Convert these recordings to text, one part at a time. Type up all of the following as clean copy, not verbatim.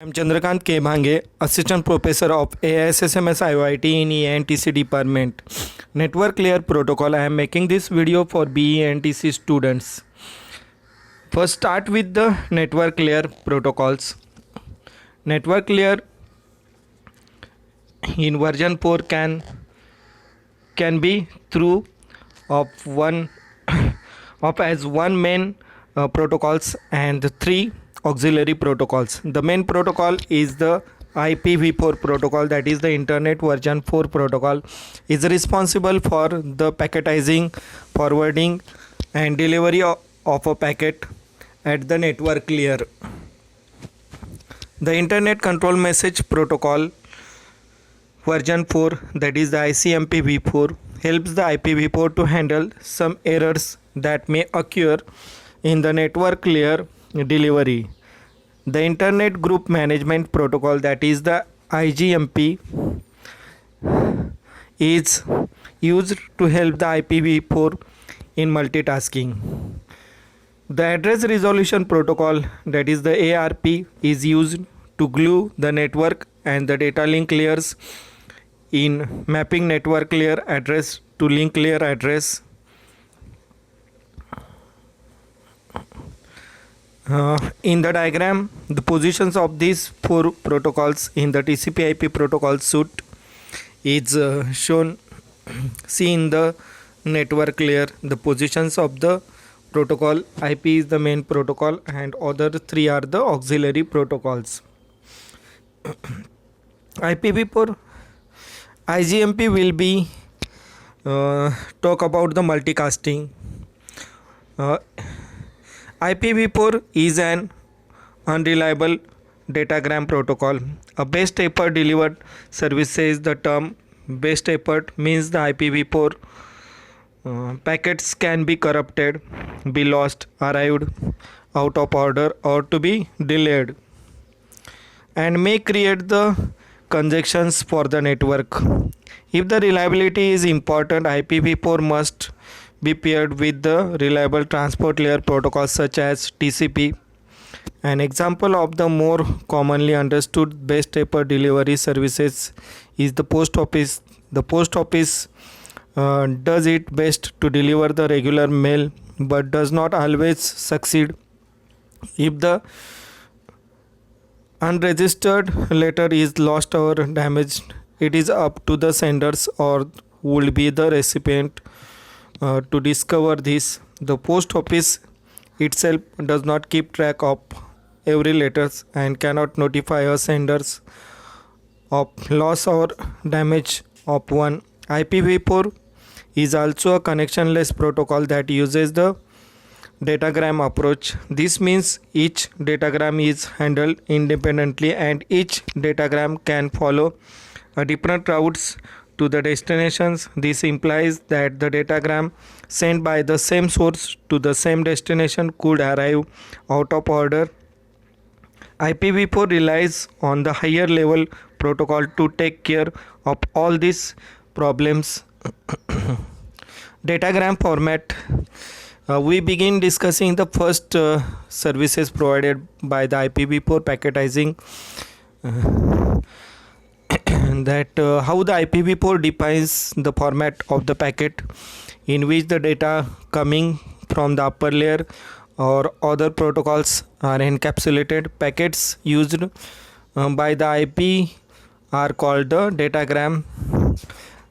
I'm Chandrakant K. Bhange, Assistant Professor of AISSMS IOIT in ENTC Department. Network Layer Protocol. I am making this video for BENTC students. First, start with the network layer protocols. Network layer in version 4 can be through of one of as one main protocols and three auxiliary protocols. The main protocol is the IPv4 protocol, that is the Internet version 4 protocol, is responsible for the packetizing, forwarding and delivery of a packet at the network layer. The Internet Control Message Protocol version 4, that is the ICMP v4, helps the IPv4 to handle some errors that may occur in the network layer delivery. The Internet Group Management Protocol, that is the IGMP, is used to help the IPv4 in multitasking. The Address Resolution Protocol, that is the ARP, is used to glue the network and the data link layers in mapping network layer address to link layer address. In the diagram, the positions of these four protocols in the TCP/IP protocol suite is shown. See in the network layer the positions of the protocol. IP is the main protocol and other three are the auxiliary protocols. IPv4 IGMP will be talk about the multicasting. IPv4 is an unreliable datagram protocol. A best effort delivered service says the term best effort means the IPv4 packets can be corrupted, be lost, arrived out of order or to be delayed, and may create the congestions for the network. If the reliability is important, IPv4 must be paired with the reliable transport layer protocols such as TCP. An example of the more commonly understood best effort delivery services is the post office. The post office does it best to deliver the regular mail but does not always succeed. If the unregistered letter is lost or damaged, it is up to the senders or would be the recipient to discover this. The post office itself does not keep track of every letters and cannot notify a senders of loss or damage of one. IPv4 is also a connectionless protocol that uses the datagram approach. This means each datagram is handled independently and each datagram can follow a different routes to the destinations. This implies that the datagram sent by the same source to the same destination could arrive out of order. IPv4 relies on the higher level protocol to take care of all these problems. Datagram format. We begin discussing the first services provided by the IPv4 packetizing. That how the IPv4 defines the format of the packet in which the data coming from the upper layer or other protocols are encapsulated. Packets used by the IP are called the datagram.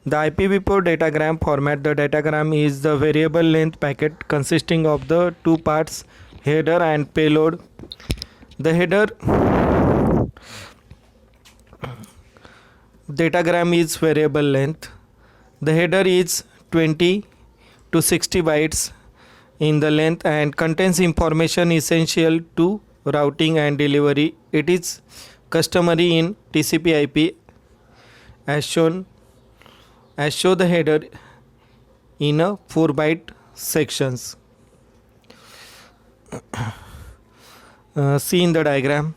The IPv4 datagram format. The datagram is the variable length packet consisting of the two parts, header and payload. The header datagram is variable length. The header is 20 to 60 bytes in the length and contains information essential to routing and delivery. It is customary in TCP/IP as show the header in a 4-byte sections. See in the diagram.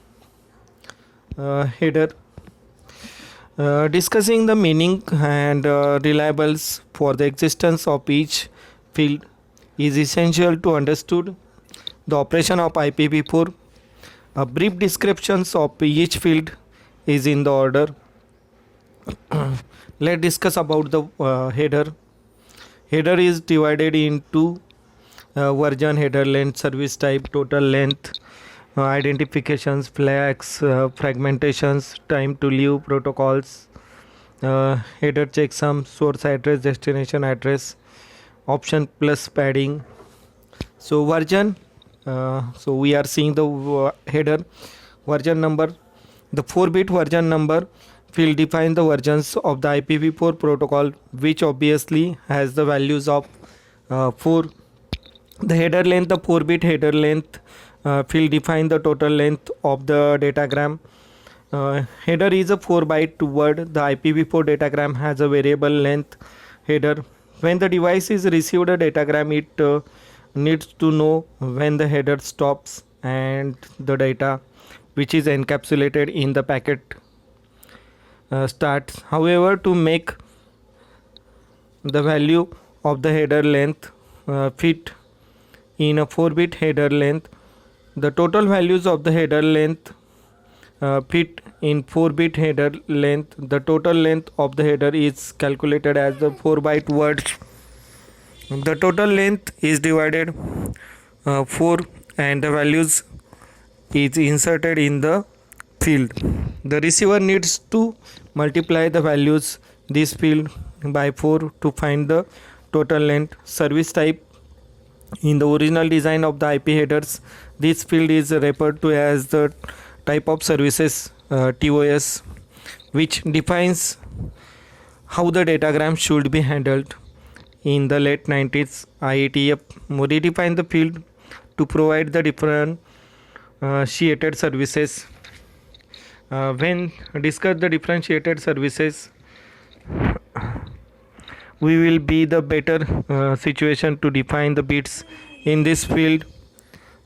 Header. Discussing the meaning and reliables for the existence of each field is essential to understand the operation of IPv4. A brief descriptions of each field is in the order. Let's discuss about the header. Header is divided into version, header length, service type, total length, identifications, flags, fragmentations, time to leave, protocols, header checksum, source address, destination address, option plus padding. So version, so we are seeing the header version number. The 4-bit version number will define the versions of the IPv4 protocol, which obviously has the values of 4. The header length, the 4-bit header length will define the total length of the datagram. Header is a 4-byte word. The IPv4 datagram has a variable length header. When the device is received a datagram, it needs to know when the header stops and the data which is encapsulated in the packet starts. However, to make the value of the header length fit in a 4-bit header length, the total values of the header length fit in 4-bit header length. The total length of the header is calculated as the 4-byte words. The total length is divided 4 and the values is inserted in the field. The receiver needs to multiply the values this field by 4 to find the total length. Service type. In the original design of the IP headers, this field is referred to as the type of services, TOS, which defines how the datagram should be handled. In the late 90s, IETF modified the field to provide the differentiated services. When discuss the differentiated services, we will be the better situation to define the bits in this field.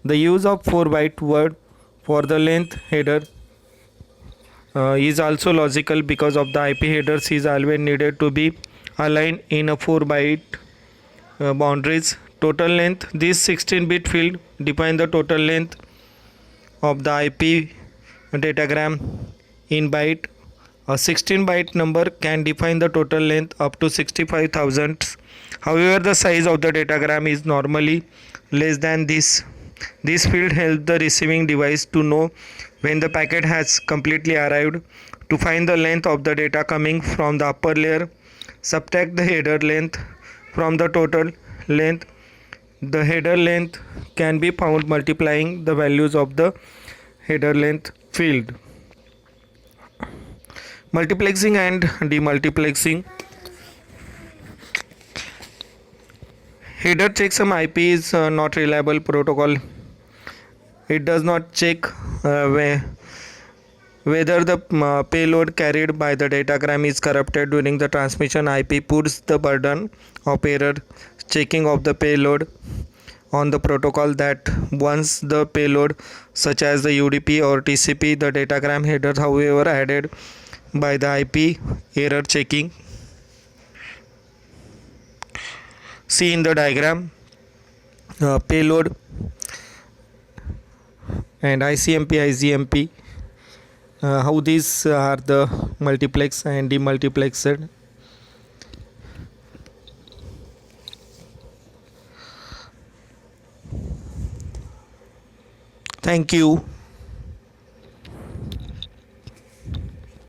The use of 4-byte word for the length header is also logical because of the IP headers is always needed to be aligned in a 4-byte boundaries. Total length. This 16-bit field define the total length of the IP datagram in byte. A 16-byte number can define the total length up to 65,000. However, the size of the datagram is normally less than this. This field helps the receiving device to know when the packet has completely arrived. To find the length of the data coming from the upper layer, subtract the header length from the total length. The header length can be found multiplying the values of the header length field. Multiplexing and demultiplexing. Header checksum IP is not reliable protocol. It does not check whether the payload carried by the datagram is corrupted during the transmission. IP puts the burden of error checking of the payload on the protocol that once the payload such as the UDP or TCP, the datagram headers however added by the IP error checking. See in the diagram payload and ICMP, IGMP, how these are the multiplex and demultiplexed. Thank you.